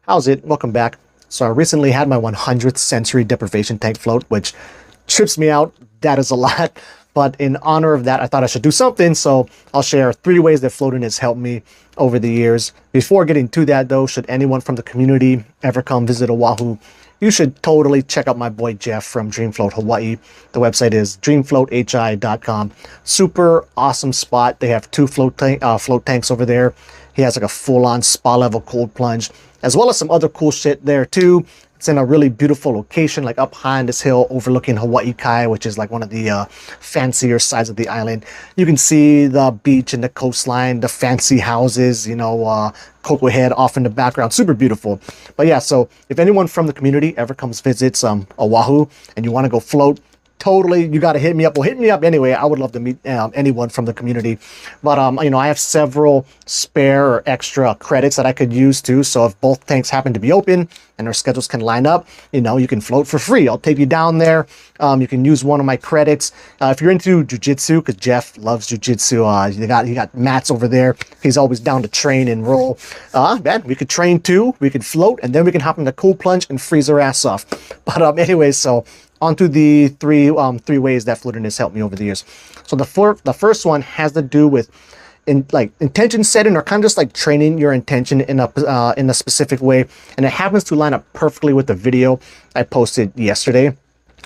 How's it? Welcome back. So I recently had my 100th sensory deprivation tank float, which trips me out. That is a lot. But in honor of that, I thought I should do something. So I'll share 3 ways that floating has helped me over the years. Before getting to that though, should anyone from the community ever come visit Oahu, you should totally check out my boy Jeff from Dreamfloat Hawaii. The website is dreamfloathi.com. Super awesome spot. They have 2 float tanks over there. He has like a full-on spa level cold plunge, as well as some other cool shit there too. It's in a really beautiful location, like up high on this hill overlooking Hawaii Kai, which is like one of the fancier sides of the island. You can see the beach and the coastline, the fancy houses, you know, Cocoa Head off in the background. Super beautiful. But yeah, so if anyone from the community ever comes visits Oahu and you want to go float, totally, you got to hit me up. Well, hit me up anyway. I would love to meet anyone from the community. But you know, I have several spare or extra credits that I could use too. So if both tanks happen to be open and our schedules can line up, you know, you can float for free. I'll take you down there. You can use one of my credits. If you're into jujitsu, because Jeff loves jujitsu, he got mats over there. He's always down to train and roll. Man, we could train too. We could float, and then we can hop in the cool plunge and freeze our ass off. But anyways, so on to the three ways that floating has helped me over the years. So the first one has to do with intention setting, or kind of just like training your intention in a specific way, and it happens to line up perfectly with the video I posted yesterday.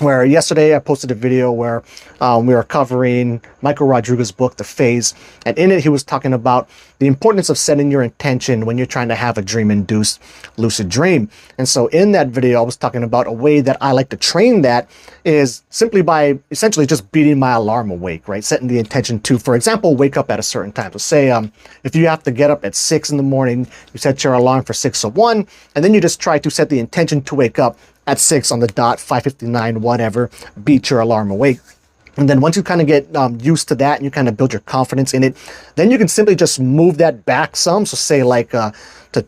Where yesterday I posted a video where we were covering Michael Rodriguez's book, The Phase, and in it he was talking about the importance of setting your intention when you're trying to have a dream-induced lucid dream. And so in that video I was talking about a way that I like to train that is simply by essentially just beating my alarm awake, right? Setting the intention to, for example, wake up at a certain time. So say if you have to get up at 6 in the morning, you set your alarm for 6:01, and then you just try to set the intention to wake up at 6 on the dot, 5:59, whatever, beat your alarm awake. And then once you kind of get used to that and you kind of build your confidence in it, then you can simply just move that back some. So say like to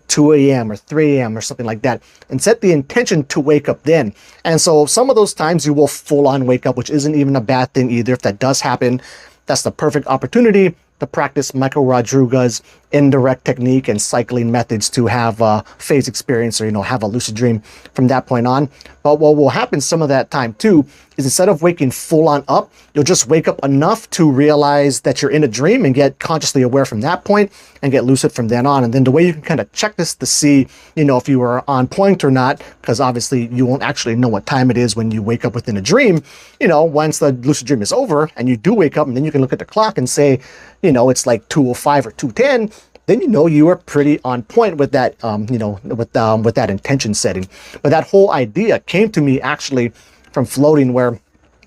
2 a.m. or 3 a.m. or something like that, and set the intention to wake up then. And so some of those times you will full on wake up, which isn't even a bad thing either. If that does happen, that's the perfect opportunity to practice Michael Rodriguez's indirect technique and cycling methods to have a phase experience, or, you know, have a lucid dream from that point on. But what will happen some of that time too is, instead of waking full on up, you'll just wake up enough to realize that you're in a dream and get consciously aware from that point and get lucid from then on. And then the way you can kind of check this to see, you know, if you were on point or not, because obviously you won't actually know what time it is when you wake up within a dream, you know, once the lucid dream is over and you do wake up, and then you can look at the clock and say, you know, it's like 2:05 or 2:10, then you know you are pretty on point with that, you know, with that intention setting. But that whole idea came to me actually from floating, where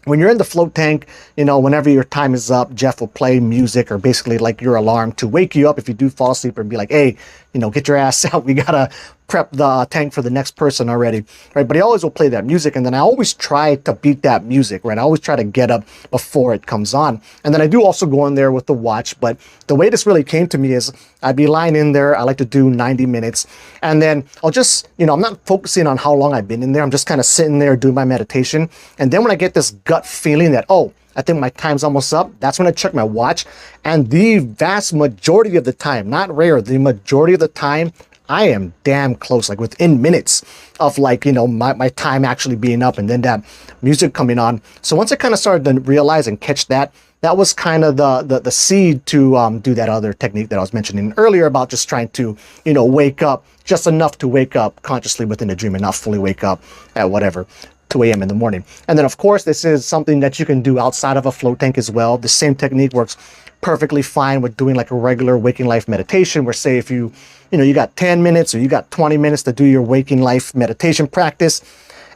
when you're in the float tank, you know, whenever your time is up, Jeff will play music, or basically like your alarm to wake you up if you do fall asleep, and be like, hey, you know, get your ass out. We gotta prep the tank for the next person already, right? But he always will play that music, and then I always try to beat that music, right? I always try to get up before it comes on. And then I do also go in there with the watch, but the way this really came to me is I'd be lying in there. I like to do 90 minutes, and then I'll just, you know, I'm not focusing on how long I've been in there. I'm just kind of sitting there doing my meditation. And then when I get this gut feeling that, oh, I think my time's almost up, that's when I check my watch. And the vast majority of the time, not rare, the majority of the time, I am damn close, like within minutes of, like, you know, my time actually being up, and then that music coming on. So once I kind of started to realize and catch that, that was kind of the seed to do that other technique that I was mentioning earlier about just trying to, you know, wake up just enough to wake up consciously within a dream and not fully wake up at whatever, 2 a.m. in the morning. And then of course, this is something that you can do outside of a float tank as well. The same technique works perfectly fine with doing like a regular waking life meditation, where say if you know, you got 10 minutes or you got 20 minutes to do your waking life meditation practice.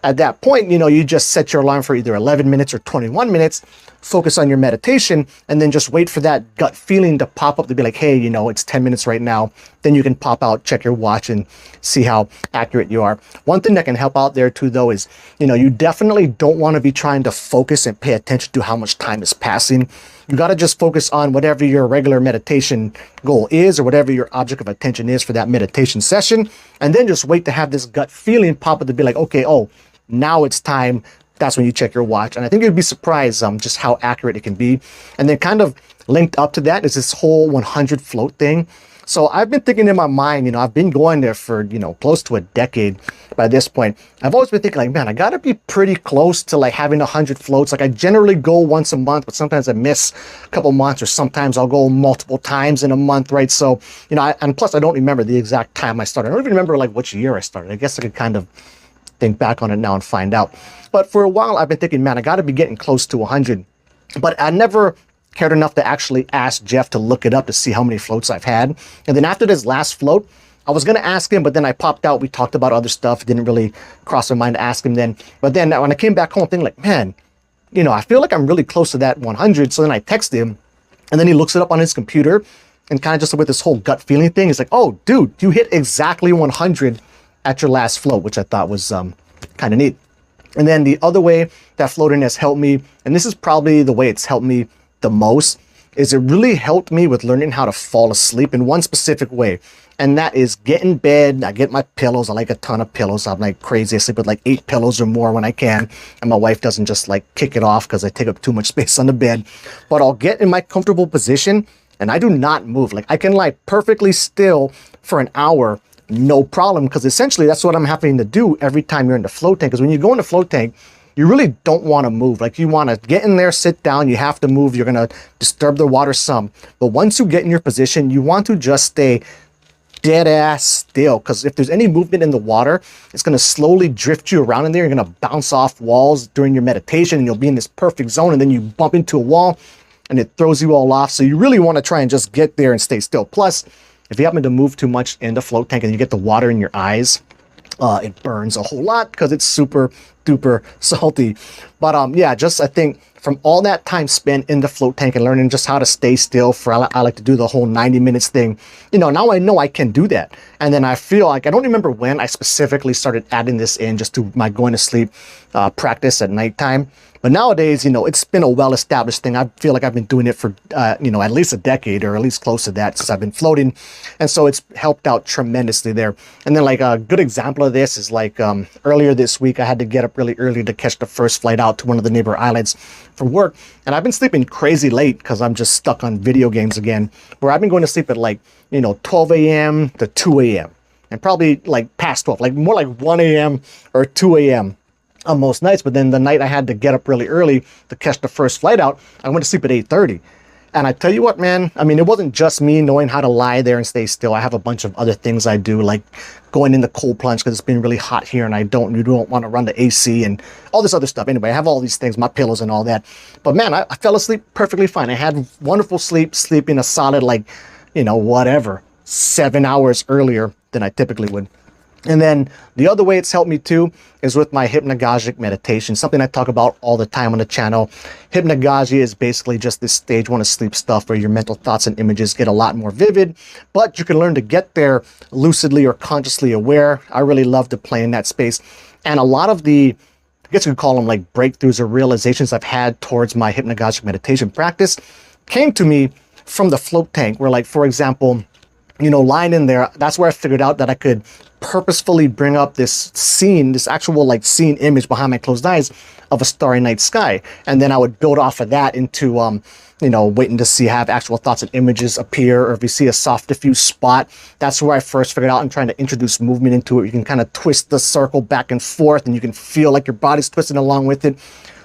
At that point, you know, you just set your alarm for either 11 minutes or 21 minutes, focus on your meditation, and then just wait for that gut feeling to pop up to be like, hey, you know, it's 10 minutes right now. Then you can pop out, check your watch, and see how accurate you are. One thing that can help out there too, though, is, you know, you definitely don't want to be trying to focus and pay attention to how much time is passing. You got to just focus on whatever your regular meditation goal is, or whatever your object of attention is for that meditation session. And then just wait to have this gut feeling pop up to be like, okay, oh, now it's time. That's when you check your watch. And I think you'd be surprised just how accurate it can be. And then kind of linked up to that is this whole 100 float thing. So I've been thinking in my mind, I've been going there for, close to a decade by this point. I've always been thinking like, man, I gotta be pretty close to like having 100 floats. Like I generally go once a month, but sometimes I miss a couple months, or sometimes I'll go multiple times in a month, right? So, and plus I don't remember the exact time I started. I don't even remember like which year I started. I guess I could kind of think back on it now and find out. But for a while I've been thinking, man, I gotta be getting close to 100. But I never cared enough to actually ask Jeff to look it up to see how many floats I've had. And then after this last float, I was going to ask him, but then I popped out. We talked about other stuff. It didn't really cross my mind to ask him then. But then when I came back home, thinking like, man, I feel like I'm really close to that 100. So then I text him, and then he looks it up on his computer, and kind of just with this whole gut feeling thing, he's like, oh, dude, you hit exactly 100 at your last float, which I thought was kind of neat. And then the other way that floating has helped me, and this is probably the way it's helped me the most, is it really helped me with learning how to fall asleep in one specific way. And that is get in bed. I get my pillows. I like a ton of pillows. I'm like crazy. I sleep with like 8 pillows or more when I can. And my wife doesn't just like kick it off because I take up too much space on the bed. But I'll get in my comfortable position and I do not move. Like I can lie perfectly still for an hour, no problem. Because essentially that's what I'm having to do every time you're in the float tank. Because when you go in the float tank, you really don't want to move. Like you want to get in there, sit down, you have to move, you're going to disturb the water some. But once you get in your position, you want to just stay dead ass still, because if there's any movement in the water, it's going to slowly drift you around in there. You're going to bounce off walls during your meditation and you'll be in this perfect zone, and then you bump into a wall and it throws you all off. So you really want to try and just get there and stay still. Plus, if you happen to move too much in the float tank and you get the water in your eyes, it burns a whole lot because it's super duper salty. But yeah, just I think from all that time spent in the float tank and learning just how to stay still for, I like to do the whole 90 minutes thing. Now I know I can do that. And then I feel like, I don't remember when I specifically started adding this in just to my going to sleep practice at nighttime. But nowadays, it's been a well-established thing. I feel like I've been doing it for, at least a decade, or at least close to that, since I've been floating. And so it's helped out tremendously there. And then like a good example of this is like earlier this week, I had to get up really early to catch the first flight out to one of the neighbor islands for work. And I've been sleeping crazy late because I'm just stuck on video games again, where I've been going to sleep at like, 12 a.m. to 2 a.m. and probably like past 12, like more like 1 a.m. or 2 a.m. on most nights. But then the night I had to get up really early to catch the first flight out, I went to sleep at 8:30. And I tell you what, man, I mean, it wasn't just me knowing how to lie there and stay still. I have a bunch of other things I do, like going in the cold plunge because it's been really hot here and you don't want to run the AC and all this other stuff. Anyway, I have all these things, my pillows and all that. But man, I fell asleep perfectly fine. I had wonderful sleep, sleeping a solid, like, 7 hours earlier than I typically would. And then the other way it's helped me too is with my hypnagogic meditation, something I talk about all the time on the channel. Hypnagogy is basically just this stage 1 of sleep stuff where your mental thoughts and images get a lot more vivid, but you can learn to get there lucidly or consciously aware. I really love to play in that space. And a lot of the, I guess you could call them like breakthroughs or realizations I've had towards my hypnagogic meditation practice came to me from the float tank, where like, for example, lying in there, that's where I figured out that I could purposefully bring up this scene, this actual like scene image behind my closed eyes of a starry night sky. And then I would build off of that into, waiting to have actual thoughts and images appear. Or if you see a soft diffuse spot, that's where I first figured out, and trying to introduce movement into it. You can kind of twist the circle back and forth and you can feel like your body's twisting along with it.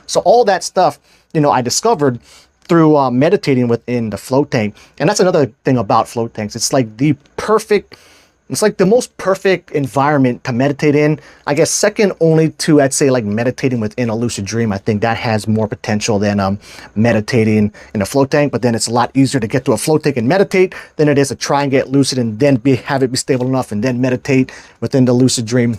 So all that stuff, I discovered through meditating within the float tank. And that's another thing about float tanks. It's like the most perfect environment to meditate in. I guess second only to, I'd say, like meditating within a lucid dream. I think that has more potential than meditating in a float tank. But then it's a lot easier to get to a float tank and meditate than it is to try and get lucid and then have it be stable enough and then meditate within the lucid dream.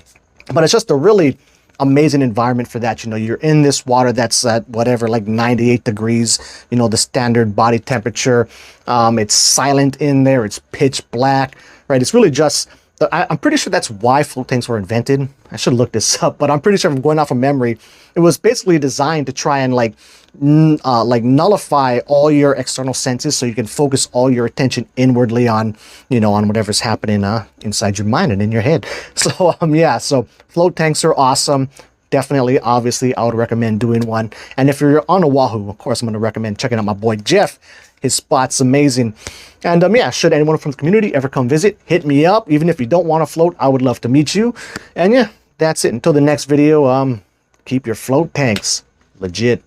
But it's just a really amazing environment for that. You're in this water that's at whatever, like 98 degrees, the standard body temperature. It's silent in there. It's pitch black, right? It's really just, I'm pretty sure that's why float tanks were invented. I should look this up, but I'm pretty sure, I'm going off of memory, it was basically designed to try and like nullify all your external senses so you can focus all your attention inwardly on, on whatever's happening inside your mind and in your head. So yeah, so float tanks are awesome. Definitely, obviously, I would recommend doing one. And if you're on Oahu, of course, I'm going to recommend checking out my boy Jeff. His spot's amazing. And yeah, should anyone from the community ever come visit, hit me up. Even if you don't want to float, I would love to meet you. And yeah, that's it. Until the next video, keep your float tanks legit.